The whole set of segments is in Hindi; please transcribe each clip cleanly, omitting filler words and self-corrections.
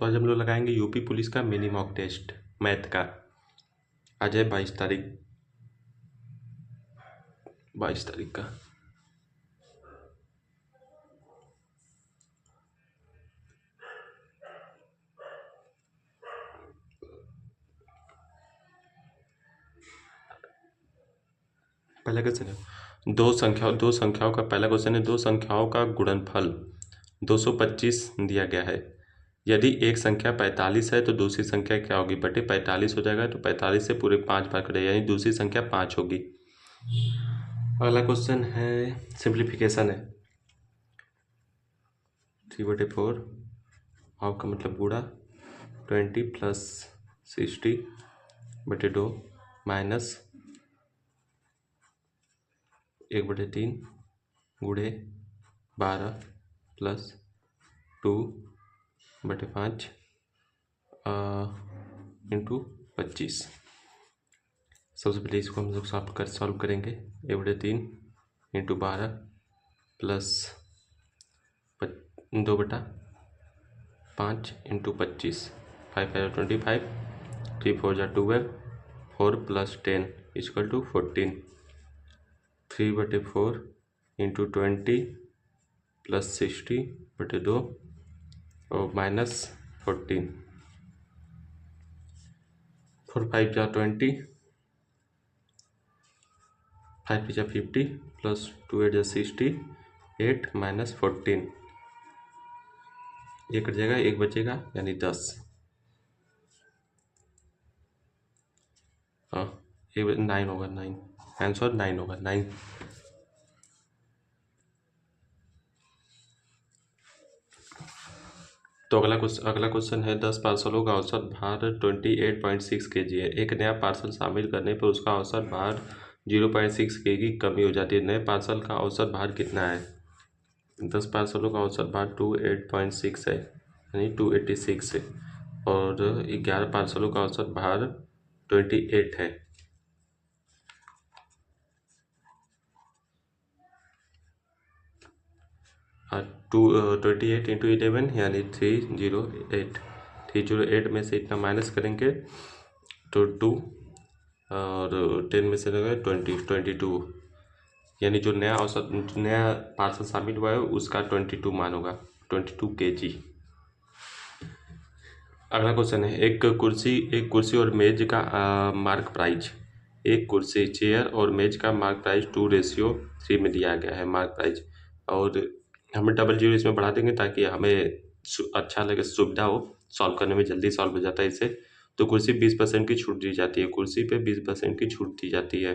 तो आज हम लोग लगाएंगे यूपी पुलिस का मिनी मॉक टेस्ट मैथ का। आज है 22 तारीख का। पहला क्वेश्चन है दो संख्याओं का। पहला क्वेश्चन है दो संख्याओं का गुणनफल 225 दिया गया है। यदि एक संख्या 45 है तो दूसरी संख्या क्या होगी? बटे 45 हो जाएगा, तो 45 से पूरे 5 बार कटे, यानी दूसरी संख्या 5 होगी। अगला क्वेश्चन है सिंप्लीफिकेशन है। 3/4 हाफ का मतलब गुणा 20 प्लस 60/2 माइनस 1/3 गुणे 12 प्लस 2/5 इंटू 25। सबसे पहले इसको हम लोग सॉल्व करेंगे। 1/3 into 12 plus 2/5 into 25, 5 5 25, 3 4 12, 4 plus 10 equal to 14। 3/4 into 20 plus 60/2 और माइनस 14। 4 5 20, 5 5 50 plus 2 8 60, 8 minus 14। ये कट जाएगा, एक बचेगा यानी 10। हाँ, ये 9 होगा, 9 आंसर 9 होगा, 9। तो अगला क्वेश्चन है 10 पार्सलों का औसत भार 28.6 kg है। एक नया पार्सल शामिल करने पर उसका औसत भार 0.6 kg की कमी हो जाती है। नए पार्सल का औसत भार कितना है? 10 पार्सलों का औसत भार 28.6 है, यानी 286 है, और 11 पार्सलों का औसत भार 28 है। हाँ, 28 इंटू 11 यानी 308। 308 में से इतना माइनस करेंगे तो 2, और 10 में से लगेगा 22, यानी जो नया पार्सल शामिल हुआ है उसका 22 मान होगा, 22 kg। अगला क्वेश्चन है एक कुर्सी और मेज का मार्क प्राइस। एक कुर्सी चेयर और मेज का मार्क प्राइस 2:3 में दिया गया है मार्क प्राइस, और हमें 00 इसमें बढ़ा देंगे ताकि हमें अच्छा लगे, सुविधा हो, सॉल्व करने में जल्दी सॉल्व हो जाता है इससे। तो कुर्सी 20% की छूट दी जाती है, कुर्सी पे 20% की छूट दी जाती है,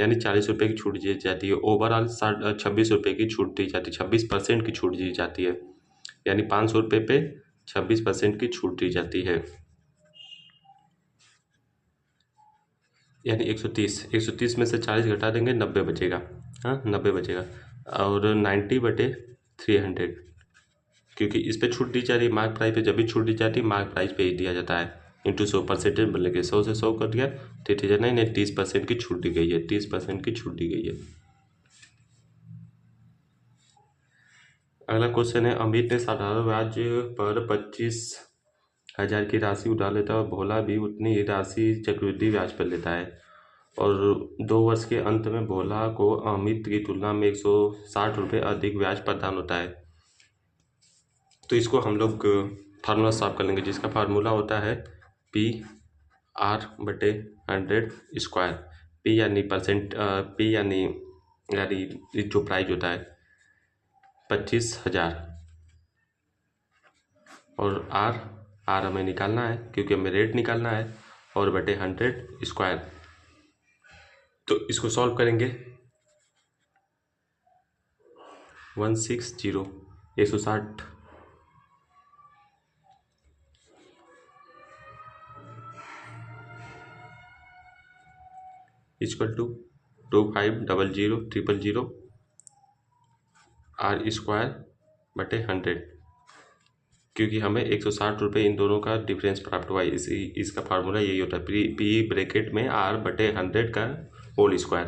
यानी 40 रुपये की छूट दी जाती है। ओवरऑल 26 रुपये की छूट दी जाती है, 26% की छूट दी जाती है, यानी 500 रुपये पे 26% की छूट दी जाती है, यानी 130 में से 40 घटा देंगे, 90 बचेगा। हाँ, 90 बचेगा, और 90/300, क्योंकि इस पे छूट दी जा रही है। मार्क प्राइस पे जब भी छूट दी जाती है मार्क प्राइस पे ही दिया जाता है, इंटू 100 परसेंटेज बोलेंगे, 100 से 100 कर दिया तो नहीं 30% की छूट दी गई है, 30% की छूट दी गई है। अगला क्वेश्चन है अमित ने साधारण ब्याज पर 25,000 की राशि उधार लेता है और भोला भी उतनी ही राशि चक्रवृद्धि ब्याज पर लेता है, और 2 वर्ष के अंत में भोला को अमित की तुलना में 160 रुपये अधिक ब्याज प्रदान होता है। तो इसको हम लोग फार्मूला सॉल्व कर लेंगे, जिसका फार्मूला होता है PR/100 पी यानी परसेंट, पी यानी जो प्राइस होता है 25,000, और आर हमें निकालना है क्योंकि हमें रेट निकालना है, और बटे 100 स्क्वायर। तो इसको सॉल्व करेंगे, 160 160 इक्वल टू 2500 आर स्क्वायर बटे 100, क्योंकि हमें 160 रुपये इन दोनों का डिफरेंस प्राप्त हुआ है। इसका फार्मूला यही होता है, पी ब्रैकेट में R/100 का होल स्क्वायर।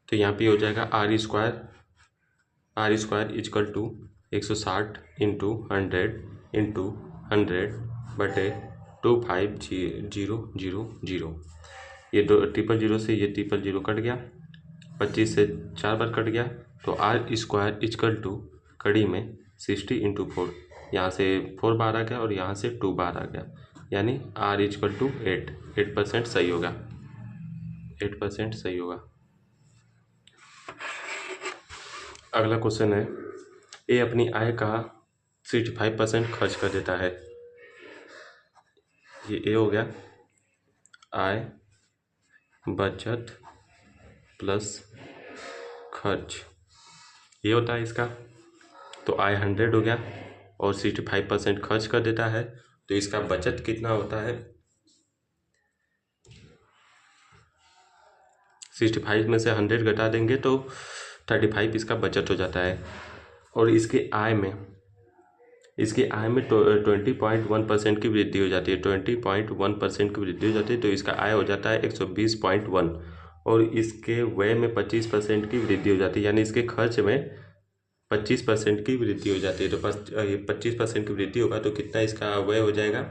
तो यहाँ पे हो जाएगा R square equal to 160 into 100 बटे 25000। ये दो ट्रिपल जीरो से ये ट्रिपल जीरो कट गया, 25 से 4 बार कट गया, तो आर स्क्वायर इक्वल टू कड़ी में 60 इंटू 4, यहाँ से 4 बार आ गया और यहाँ से 2 बार आ गया, यानी आर इक्वल टू 8% सही होगा, 8% सही होगा। अगला क्वेश्चन है, ए अपनी आय का 65% खर्च कर देता है। ये ए हो गया, आय बचत प्लस खर्च, ये होता है इसका। तो आय 100 हो गया और 65% खर्च कर देता है, तो इसका बचत कितना होता है? 65 में से 100 घटा देंगे तो 35 इसका बचत हो जाता है। और इसके आय में 20.1% की वृद्धि हो जाती है, 20.1% की वृद्धि हो जाती है, तो इसका आय हो जाता है 120.1। और इसके व्यय में 25% की वृद्धि हो जाती है, यानी इसके खर्च में 25% की वृद्धि हो जाती है। तो 25% की वृद्धि होगा तो कितना इसका व्यय हो जाएगा?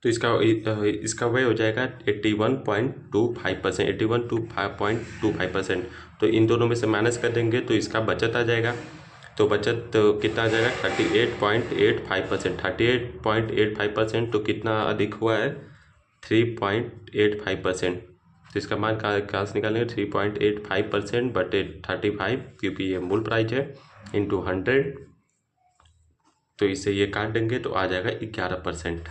तो इसका व्यय हो जाएगा 81.25%, 81.25%। तो इन दोनों में से माइनस कर देंगे तो इसका बचत आ जाएगा। तो बचत कितना आ जाएगा? 38.85%। 38.85% तो कितना अधिक हुआ है? 3.85%। तो इसका मान कहाँ से निकालेंगे? 3.85% बटे 35, क्योंकि ये मूल प्राइस है, इंटू 100। तो इसे ये काट देंगे तो आ जाएगा 11%।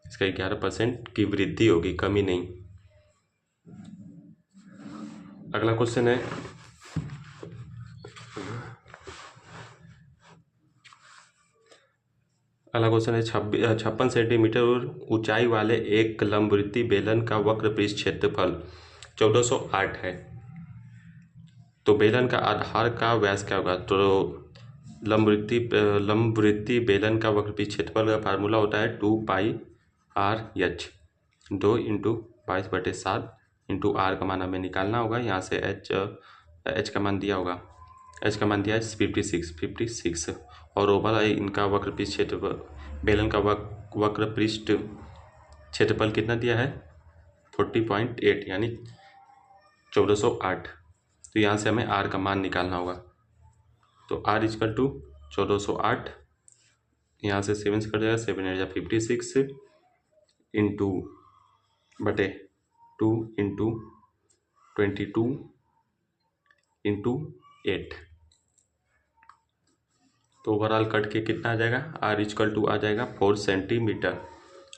इसका 11% की वृद्धि होगी, कमी नहीं। अगला क्वेश्चन है, अगला क्वेश्चन है 56 सेंटीमीटर ऊंचाई वाले एक लंबवृत्तीय बेलन का वक्र पृष्ठ क्षेत्रफल 1408 है। तो बेलन का आधार का व्यास क्या होगा? तो लंबवृत्तीय बेलन का वक्र पृष्ठ क्षेत्रफल का फार्मूला होता है 2πr/h, 2 इंटू 22/7 इंटू आर का मान हमें निकालना होगा। यहाँ से एच का मान दिया होगा, एच का मान दिया है 56 और ओवल है इनका वक्र पृष्ठ क्षेत्रफल, बेलन का वक्र पृष्ठ क्षेत्रफल कितना दिया है? 40.8 यानी 1408। तो यहाँ से हमें आर का मान निकालना होगा। तो आर इक्वल टू 1408, यहाँ से 7 से कट जाएगा, 7 × 56 इंटू बटे 2 इंटू 22 इंटू 8। तो ओवरऑल कट के कितना आ जाएगा? आर इक्वल टू आ जाएगा 4 centimetre.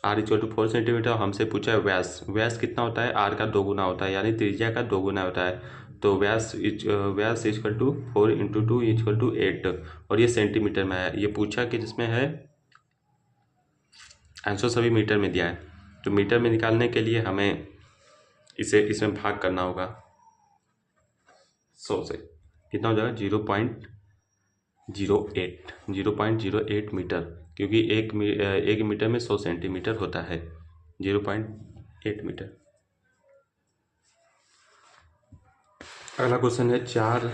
R equal to 4 centimetre. हमसे पूछा है व्यास कितना होता है? आर का 2 गुना होता है, यानी त्रिज्या का 2 गुना होता है। तो व्यास equal to 4 into 2 equal to 8, और ये सेंटीमीटर में है। ये पूछा कि जिसमें है आंसर सभी मीटर में दिया है, तो मीटर में निकालने के लिए हमें इसे इसमें भाग करना होगा 100 से। कितना हो जाएगा? 0.08 मीटर, क्योंकि एक मीटर में 100 सेंटीमीटर होता है। 0.8 मीटर। अगला क्वेश्चन है, चार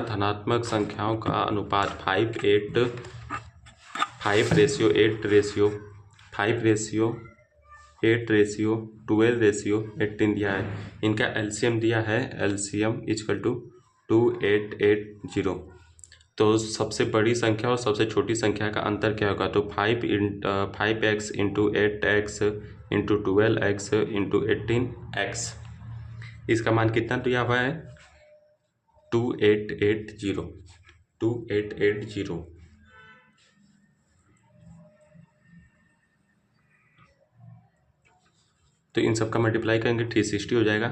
धनात्मक संख्याओं का अनुपात 5:8:12:18 दिया है। इनका एलसीएम दिया है, एलसीएम इक्वल टू 2880। तो सबसे बड़ी संख्या और सबसे छोटी संख्या का अंतर क्या होगा? तो 5x into 8x into 12x into 18x। इसका मान कितना दिया हुआ है? 2880। तो इन सब का मल्टीप्लाई करेंगे 360 हो जाएगा।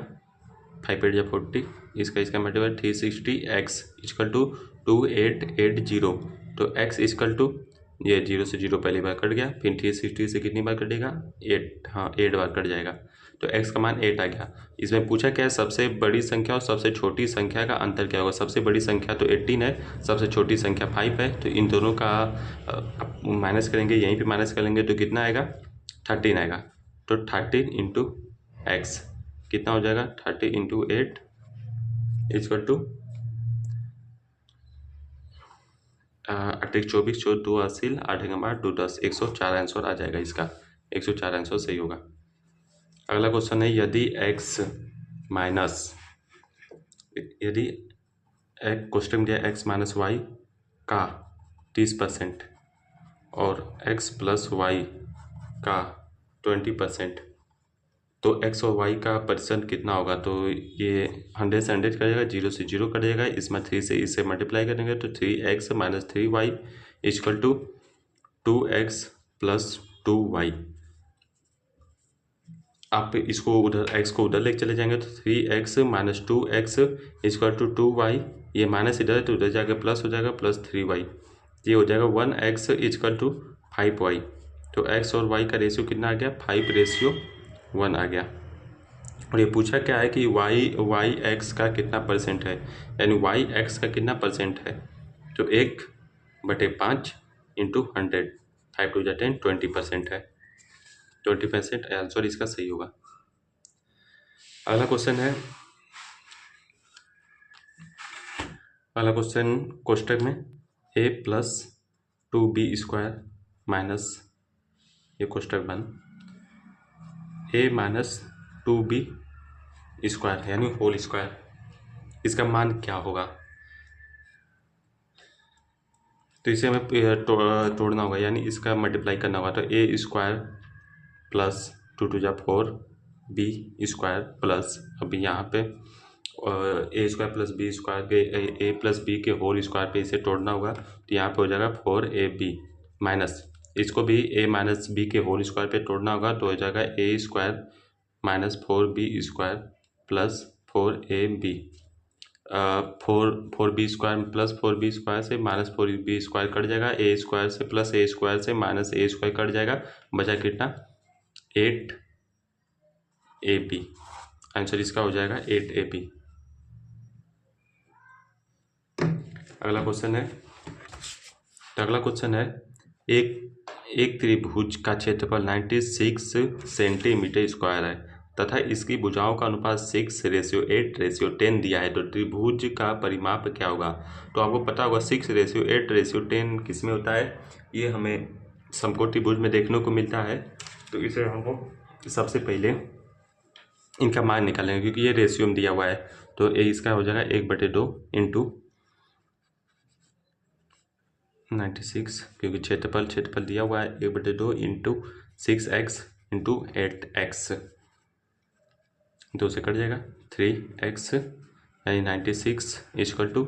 5 8 40, इसका मल्टीप्लाई 360x इक्वल टू 2880। तो x इक्वल टू, ये 0 से 0 पहली बार कट गया, फिर 360 से कितनी बार कटेगा? 8, हाँ 8 बार कट जाएगा। तो x का मान 8 आ गया। इसमें पूछा क्या है? सबसे बड़ी संख्या और सबसे छोटी संख्या का अंतर क्या होगा? सबसे बड़ी संख्या तो 18 है, सबसे छोटी संख्या 5 है। तो इन दोनों का माइनस करेंगे, यहीं पे माइनस करेंगे तो कितना आएगा? 13 आएगा। तो 13 इंटू x कितना हो जाएगा 30 इंटू 8 इक्वल टू 8 24 14 2 80 8 8 2 10 104 आंसर आ जाएगा इसका। 104 आंसर सही होगा। अगला क्वेश्चन है यदि x माइनस यदि क्वेश्चन में दिया x माइनस वाई का 30% और x प्लस वाई का 20%, तो x और y का परसेंट कितना होगा? तो ये 100 से 100 करेगा, 0 से 0 करेगा, इसमें 3 से इससे मल्टीप्लाई करेंगे तो 3x minus 3y equal to 2x plus 2y। आप इसको उधर x को उधर लेके चले जाएंगे तो 3x minus 2x equal to 2y, ये माइनस इधर है तो उधर जाकर प्लस हो जाएगा प्लस 3y, ये हो जाएगा 1x इक्वल टू 5y। तो x और y का रेशियो कितना आ गया? 5:1 आ गया। और ये पूछा क्या है कि y x का कितना परसेंट है, यानी y x का कितना परसेंट है? तो 1/5 इंटू 100, 5 2 10 20% है। 20% आंसर इसका सही होगा। अगला क्वेश्चन है, अगला क्वेश्चन कोष्टक में a plus 2b square minus, ये कोष्टक बंद, a माइनस 2b स्क्वायर यानी होल स्क्वायर, इसका मान क्या होगा? तो इसे हमें तोड़ना होगा, यानी इसका मल्टीप्लाई करना होगा। तो ए स्क्वायर प्लस 2 2 जा 4 बी स्क्वायर प्लस, अभी यहाँ पे ए स्क्वायर प्लस बी स्क्वायर के ए प्लस बी के होल स्क्वायर पे इसे तोड़ना होगा। तो यहाँ पे हो जाएगा 4ab माइनस, इसको भी ए माइनस बी के होल स्क्वायर पे तोड़ना होगा तो हो जाएगा A square minus 4b square plus 4ab। 4b square plus 4b square से माइनस 4b स्क्वायर कट जाएगा, ए स्क्वायर से प्लस ए स्क्वायर से माइनस ए स्क्वायर कट जाएगा, बचा कितना? 8ab। आंसर इसका हो जाएगा 8ab। अगला क्वेश्चन है, तो अगला क्वेश्चन है एक त्रिभुज का क्षेत्रफल 96 सेंटीमीटर स्क्वायर है तथा इसकी भुजाओं का अनुपात 6:8:10 दिया है, तो त्रिभुज का परिमाप क्या होगा? तो आपको पता होगा 6:8:10 किस में होता है? ये हमें समकोण त्रिभुज में देखने को मिलता है। तो इसे हमको सबसे पहले इनका मान निकालेंगे, क्योंकि ये रेशियो में दिया हुआ है। तो ये इसका हो जाएगा 1/2 इंटू 96, क्योंकि क्षेत्रफल दिया हुआ है, 1/2 इंटू 6x इंटू 8x, 2 से कट जाएगा 3x यानी 96 इक्वल टू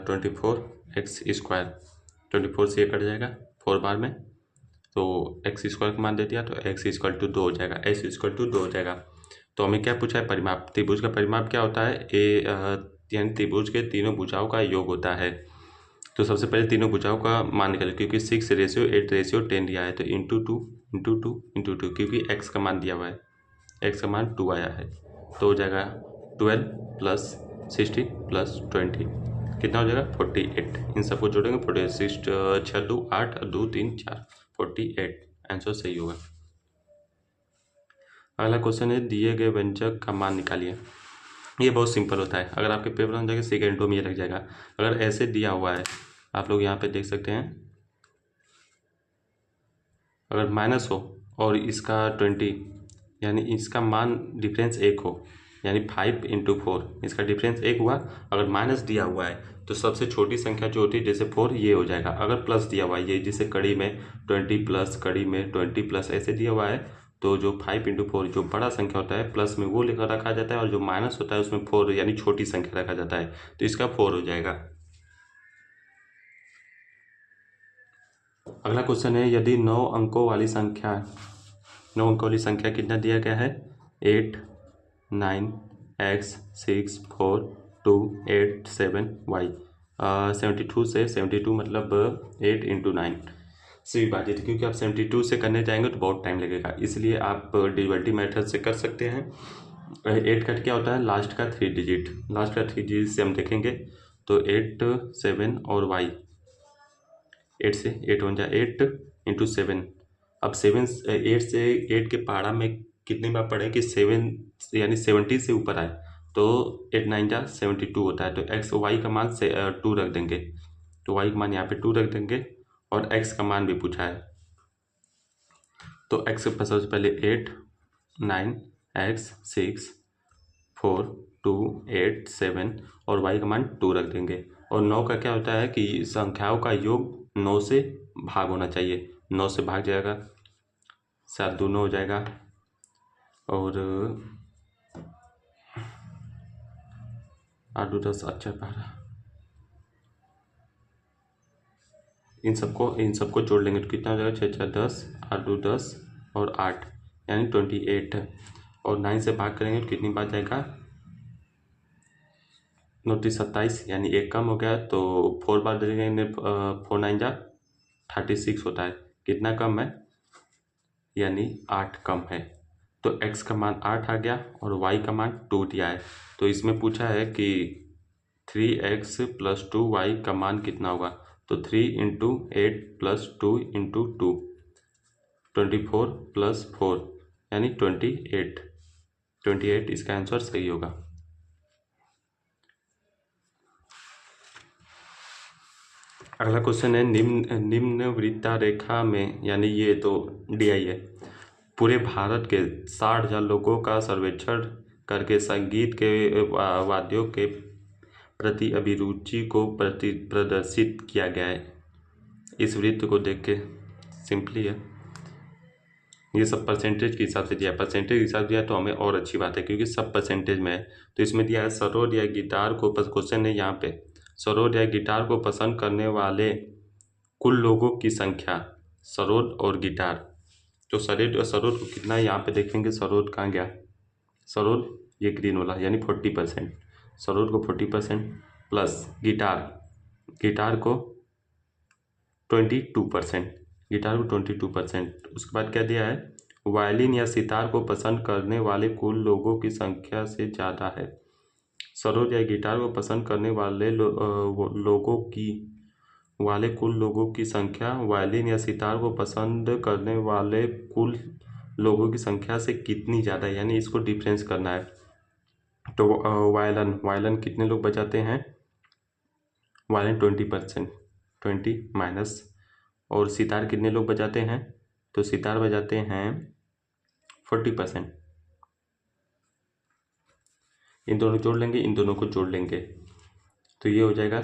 24x स्क्वायर। 24 से ये कट जाएगा 4 बार में, तो x स्क्वायर का मान दे दिया तो x इक्वल टू 2 हो जाएगा, s इक्वल टू 2 हो जाएगा। तो हमें क्या पूछा है? परिमाप। त्रिभुज का परिमाप क्या होता है? यानी त्रिभुज के तीनों भुजाओं का योग होता है। तो सबसे पहले तीनों भुजाओं का मान निकालें, क्योंकि 6:8:10 दिया है तो इंटू 2 इंटू 2 इंटू 2, क्योंकि x का मान दिया हुआ है, x का मान 2 आया है, तो हो जाएगा 12 प्लस 16 प्लस 20, कितना हो जाएगा? 48। इन सबको जोड़ेंगे 46 6 2 8 2 3 4 48, आंसर सही होगा। अगला क्वेश्चन है दिए गए व्यंजक का मान निकालिए। ये बहुत सिंपल होता है, अगर आपके पेपर में जाएगा सेकेंडों में ये लग जाएगा। अगर ऐसे दिया हुआ है, आप लोग यहाँ पे देख सकते हैं, अगर माइनस हो और इसका 20 यानी इसका मान डिफरेंस 1 हो, यानी 5 इंटू 4, इसका डिफरेंस 1 हुआ। अगर माइनस दिया हुआ है तो सबसे छोटी संख्या जो होती है जैसे 4 ये हो जाएगा। अगर प्लस दिया हुआ है, ये जिसे कड़ी में 20 प्लस, कड़ी में 20 प्लस ऐसे दिया हुआ है, तो जो 5 इंटू 4 जो बड़ा संख्या होता है प्लस में वो लिखा रखा जाता है, और जो माइनस होता है उसमें 4 यानी छोटी संख्या रखा जाता है, तो इसका 4 हो जाएगा। अगला क्वेश्चन है यदि 9 अंकों वाली संख्या कितना दिया गया है? 8 9 x 6 4 2 8 7 y। 72 से 72 मतलब 8 इंटू 9 से विभाजित, क्योंकि आप 72 से करने जाएंगे तो बहुत टाइम लगेगा, इसलिए आप डिविजन मेथड से कर सकते हैं। 8 का क्या होता है? लास्ट का 3 डिजिट, लास्ट का 3 डिजिट से हम देखेंगे तो 8 7 और y, 8 से 8 1 जा 8 इंटू 7। अब 8 से 8 के पहाड़ा में कितनी बार पढ़े कि 7 यानी 70 से ऊपर आए तो 8 9 जा 72 होता है। तो एक्स वाई का मान से 2 रख देंगे, तो वाई का मान यहाँ पे 2 रख देंगे और एक्स का मान भी पूछा है। तो एक्स पर सबसे पहले 8 9 एक्स 6 4 2 8 7 और वाई का मान 2 रख देंगे। और 9 का क्या होता है कि संख्याओं का योग 9 से भाग होना चाहिए, 9 से भाग जाएगा 7 2 9 हो जाएगा और 8 2 10 अच्छा 12, इन सबको जोड़ लेंगे तो कितना हो जाएगा 6 4 10 8 2 10 और 8 यानी 28 और 9 से भाग करेंगे तो कितनी बार जाएगा 9 3 27 यानी एक कम हो गया। तो 4 बार देंगे 4 9 जा 36 होता है, कितना कम है यानी 8 कम है। तो x का मान 8 आ गया और y का मान 2 दिया है। तो इसमें पूछा है कि 3x + 2y का मान कितना होगा, तो 3 × 8 + 2 × 2 24 + 4 यानी 28 इसका आंसर सही होगा। अगला क्वेश्चन है निम्न वृत्ता रेखा में, यानी ये तो DI है, पूरे भारत के 60,000 लोगों का सर्वेक्षण करके संगीत के वाद्यों के प्रति अभिरुचि को प्रदर्शित किया गया है। इस वृत्त को देख के सिंपली है, ये सब परसेंटेज के हिसाब से दिया है, परसेंटेज के हिसाब से दिया तो हमें और अच्छी बात है क्योंकि सब परसेंटेज में है। तो इसमें दिया है सरोद या गिटार को, क्वेश्चन है यहाँ पे, सरोद या गिटार को पसंद करने वाले कुल लोगों की संख्या, सरोद और गिटार। तो सरोद को कितना यहाँ पे देखेंगे, सरोद कहाँ गया, सरोद ये ग्रीन वाला यानी 40%, सरोद को 40% प्लस गिटार को 22%, गिटार को 22%। उसके बाद क्या दिया है, वायलिन या सितार को पसंद करने वाले कुल लोगों की संख्या से ज़्यादा है। सरोद या गिटार को पसंद करने वाले कुल लोगों की संख्या वायलिन या सितार को पसंद करने वाले कुल लोगों की संख्या से कितनी ज़्यादा है, यानी इसको डिफरेंस करना है। तो वायलिन कितने लोग बजाते हैं, वायलिन 20%, 20 माइनस, और सितार कितने लोग बजाते हैं, तो सितार बजाते हैं 40%। इन दोनों जोड़ लेंगे, इन दोनों को जोड़ लेंगे तो ये हो जाएगा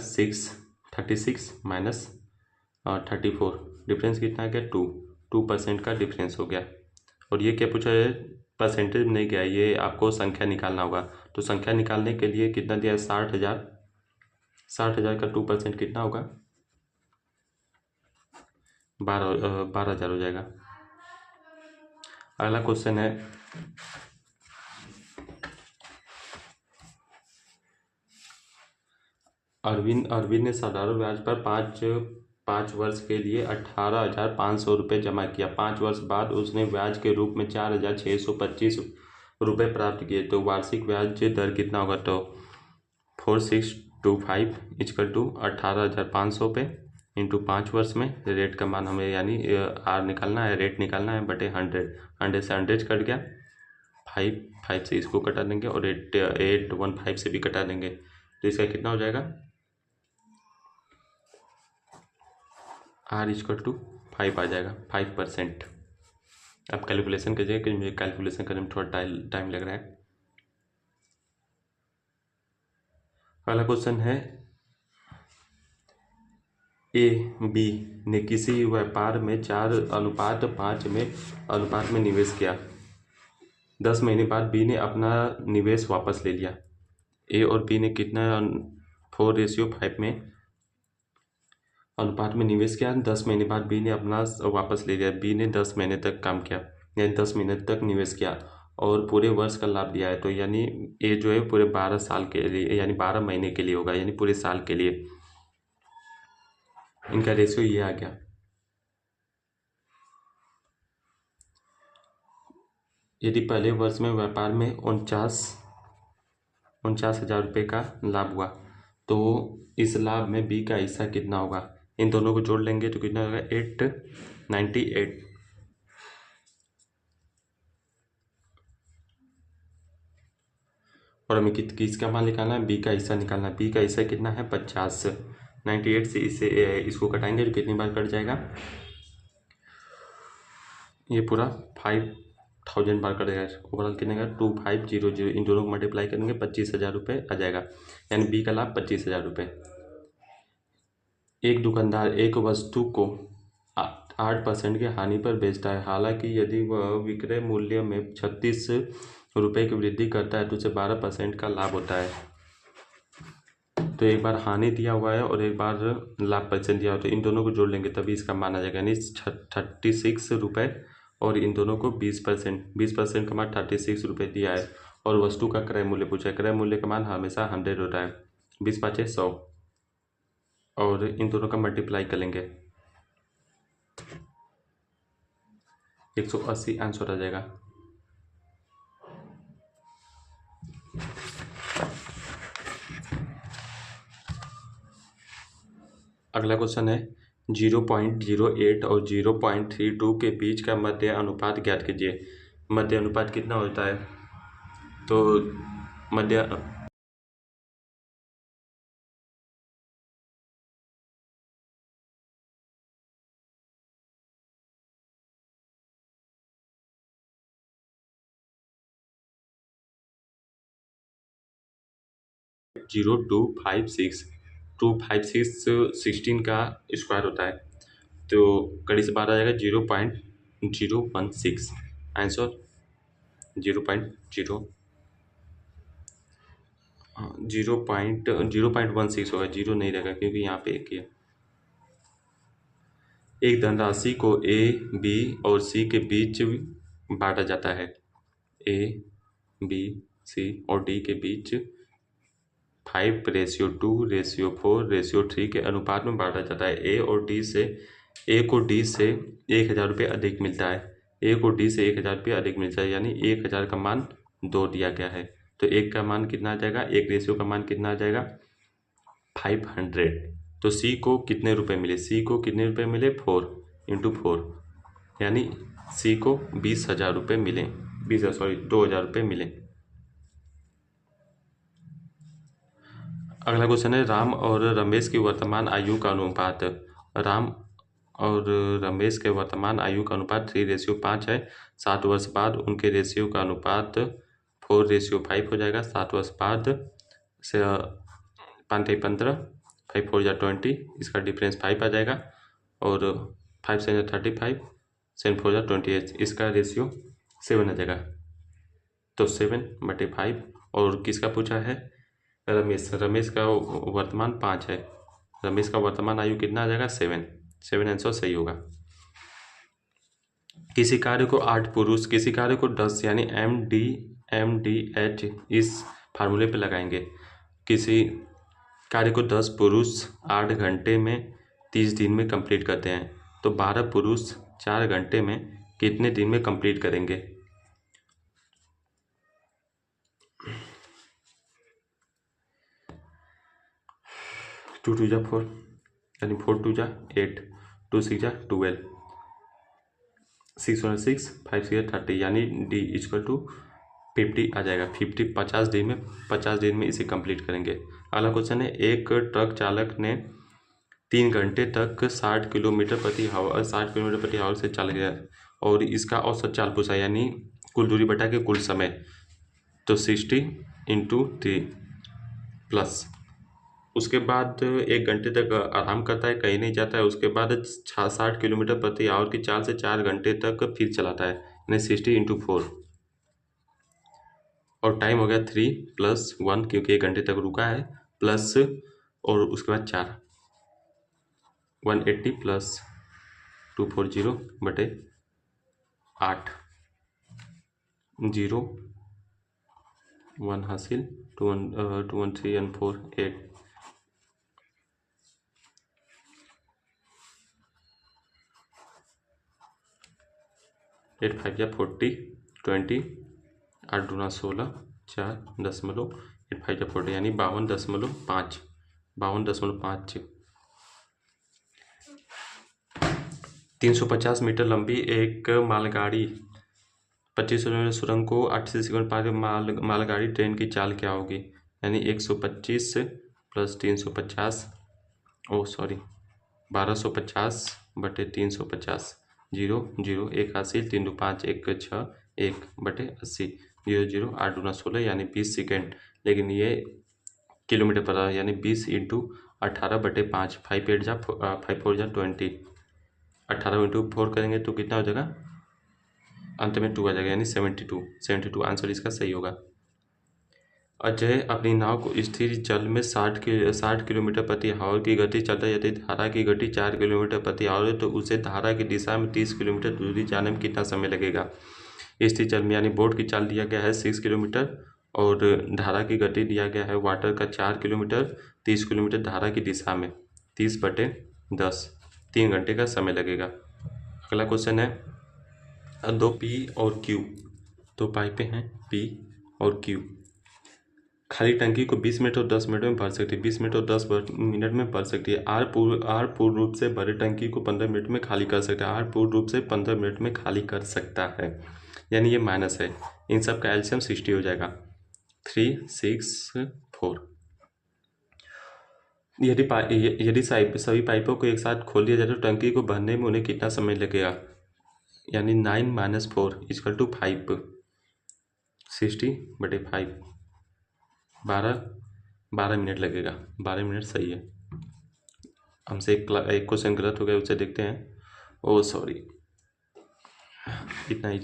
36 माइनस 34, डिफरेंस कितना आ गया 2% का डिफरेंस हो गया। और ये क्या पूछा है, परसेंटेज में नहीं गया, ये आपको संख्या निकालना होगा। तो संख्या निकालने के लिए कितना दिया है 60,000, 60,000 का 2% कितना होगा 12,000 हो जाएगा। अगला क्वेश्चन है अरविंद ने साधारण ब्याज पर 5 वर्ष के लिए 18,500 रुपये जमा किया। 5 वर्ष बाद उसने ब्याज के रूप में 4,625 रुपये प्राप्त किए, तो वार्षिक ब्याज दर कितना होगा, तो 4625 = 18,500 पे इंटू 5 वर्ष में रेट का मान हमें यानी आर निकालना है, रेट निकालना है बटे 100 से 100 कट गया, 5 से इसको कटा देंगे और 815 से भी कटा देंगे, तो इसका कितना हो जाएगा R = 5 आ जाएगा, 5%। अब कैलकुलेशन कीजिए कि मुझे कैलकुलेशन करने में थोड़ा टाइम लग रहा है। अगला क्वेश्चन है AB ने किसी व्यापार में 4:5 में अनुपात में निवेश किया। 10 महीने बाद B ने अपना निवेश वापस ले लिया। A और B ने कितना 4:5 में अनुपात में निवेश किया। 10 महीने बाद B ने अपना वापस ले लिया। B ने 10 महीने तक काम किया, यानी 10 महीने तक निवेश किया और पूरे वर्ष का लाभ दिया है, तो यानी A जो है पूरे 12 साल के लिए यानी 12 महीने के लिए होगा, यानी पूरे साल के लिए। इनका रेशियो ये आ गया। यदि पहले वर्ष में व्यापार में 49,000 रुपये का लाभ हुआ तो इस लाभ में B का हिस्सा कितना होगा। इन दोनों को जोड़ लेंगे तो कितना होगा 898, और हमें किसका मान निकालना है, बी का हिस्सा निकालना है। बी का हिस्सा कितना है, 50। 98 से इसको कटाएंगे तो कितनी बार कट जाएगा, ये पूरा 5000 बार कटेगा। ओवरऑल कितने का 2500, इन दोनों को मल्टीप्लाई करेंगे 25,000 रुपये आ जाएगा, यानी बी का लाभ 25,000 रुपये। एक दुकानदार एक वस्तु को 8% की हानि पर बेचता है, हालांकि यदि वह विक्रय मूल्य में 36 रुपये की वृद्धि करता है तो उसे 12% का लाभ होता है। तो एक बार हानि दिया हुआ है और एक बार लाभ % दिया हुआ है, तो इन दोनों को जोड़ लेंगे तभी इसका मान आ जाएगा, यानी 36 रुपये और इन दोनों को 20% का मान 36 रुपये दिया है। और वस्तु का क्रय मूल्य पूछा है, क्रय मूल्य का मान हमेशा 100 होता है, 20 पाँचे 100, और इन दोनों का मल्टीप्लाई करेंगे 180 आंसर आ जाएगा। अगला क्वेश्चन है 0.08 और 0.32 के बीच का मध्य अनुपात ज्ञात कीजिए। मध्य अनुपात कितना होता है, तो मध्य 0.256 16 का स्क्वायर होता है, तो कड़ी से बाहर आ जाएगा 0.016 आंसर 0.16 होगा, 0 नहीं रहेगा क्योंकि यहाँ पे एक ही है। एक धनराशि को ए, बी और सी के बीच बांटा जाता है। ए, बी, सी और डी के बीच 5:2:4:3 के अनुपात में बांटा जाता है। ए को डी से 1,000 रुपये अधिक मिलता है। ए को डी से 1,000 रुपये अधिक मिलता है, यानी 1,000 का मान 2 दिया गया है, तो एक का मान कितना आ जाएगा, एक रेशियो का मान कितना आ जाएगा 500। तो सी को कितने रुपए मिले, सी को कितने रुपए मिले 4 × 4, यानी सी को 20,000 रुपये मिले, 2,000 रुपये मिले। अगला क्वेश्चन है राम और रमेश की वर्तमान आयु का अनुपात। राम और रमेश के वर्तमान आयु का अनुपात 3:5 है। 7 वर्ष बाद उनके रेशियो का अनुपात 4:5 हो जाएगा। 7 वर्ष बाद से 5×15, 5 4 जा 20, इसका डिफरेंस 5 आ जाएगा, और 5 7 35, 7 4 जा 28, इसका रेशियो 7 आ जाएगा। तो 7/5, और किसका पूछा है, रमेश का वर्तमान 5 है, रमेश का वर्तमान आयु कितना आ जाएगा 7 आंसर सही होगा। किसी कार्य को 8 पुरुष, किसी कार्य को 10 यानी MDH इस फार्मूले पे लगाएंगे। किसी कार्य को 10 पुरुष 8 घंटे में 30 दिन में कंप्लीट करते हैं, तो 12 पुरुष 4 घंटे में कितने दिन में कंप्लीट करेंगे। 2 2 जा 4, यानी 4 2 जा 8, 2 6 जा 12, 6 6 5 6 30, यानी D = 50 आ जाएगा। 50 दिन में इसे कंप्लीट करेंगे। अगला क्वेश्चन है एक ट्रक चालक ने 3 घंटे तक 60 किलोमीटर प्रति आवर से चल गया, और इसका औसत चाल पूछा, यानी कुल दूरी बटा के कुल समय, तो 60 × 3 प्लस, उसके बाद 1 घंटे तक आराम करता है, कहीं नहीं जाता है, उसके बाद 60 किलोमीटर प्रति आवर की चाल से 4 घंटे तक फिर चलाता है, यानी 60 × 4, और टाइम हो गया 3 + 1 क्योंकि 1 घंटे तक रुका है, प्लस और उसके बाद 4, 180 + 240/8, 0 1 हासिल, 2 1 3 and 4 8, 8 5 या 40, 20, 8 दूना 16, 4.8 5 या 40, यानी 52.5, 52.5। 350 मीटर लंबी एक मालगाड़ी 25 किलोमीटर सुरंग को 8 सेकंड पार मालगाड़ी ट्रेन की चाल क्या होगी? यानी 125 प्लस 350, ओ सॉरी 1250 बटे 350, 0 0 एक हासिल, 3 2 5 1 6 1 बटे 80, 0 0 8 दूना 16 यानी 20 सेकेंड। लेकिन ये किलोमीटर पर आवर यानी 20 इंटू 18 बटे 5, 5 8 जा 5 4 जा 20, 18 इंटू 4 करेंगे तो कितना हो जाएगा? अंत में 2 आ जाएगा यानी 72 आंसर इसका सही होगा। अजय अपनी नाव को स्थिर जल में 60 किलोमीटर प्रति आवर की गति चलता है। यदि धारा की गति 4 किलोमीटर प्रति आवर है तो उसे धारा की दिशा में 30 किलोमीटर दूरी जाने में कितना समय लगेगा? स्थिर जल में यानी बोट की चाल दिया गया है 6 किलोमीटर और धारा की गति दिया गया है वाटर का 4 किलोमीटर, 30 किलोमीटर धारा की दिशा में, 30/10, 3 घंटे का समय लगेगा। अगला क्वेश्चन है 2 पी और क्यू, दो पाइपें हैं पी और क्यू, खाली टंकी को 20 मिनट और 10 मिनट में भर सकती है, 20 मिनट और 10 मिनट में भर सकती है। आर पूर्ण रूप से भरे टंकी को 15 मिनट में खाली कर सकता है। आर पूर्ण रूप से 15 मिनट में खाली कर सकता है, यानी ये माइनस है। इन सब का एलसीएम 60 हो जाएगा, 3 6 4। यदि सभी पाइपों को एक साथ खोल दिया जाए तो टंकी को भरने में उन्हें कितना समय लगेगा? यानी 9 - 4 = 5, 60/5, 12 मिनट लगेगा। 12 मिनट सही है। हमसे एक क्वेश्चन गलत हो गया, उसे देखते हैं। ओ सॉरी, इतना ही।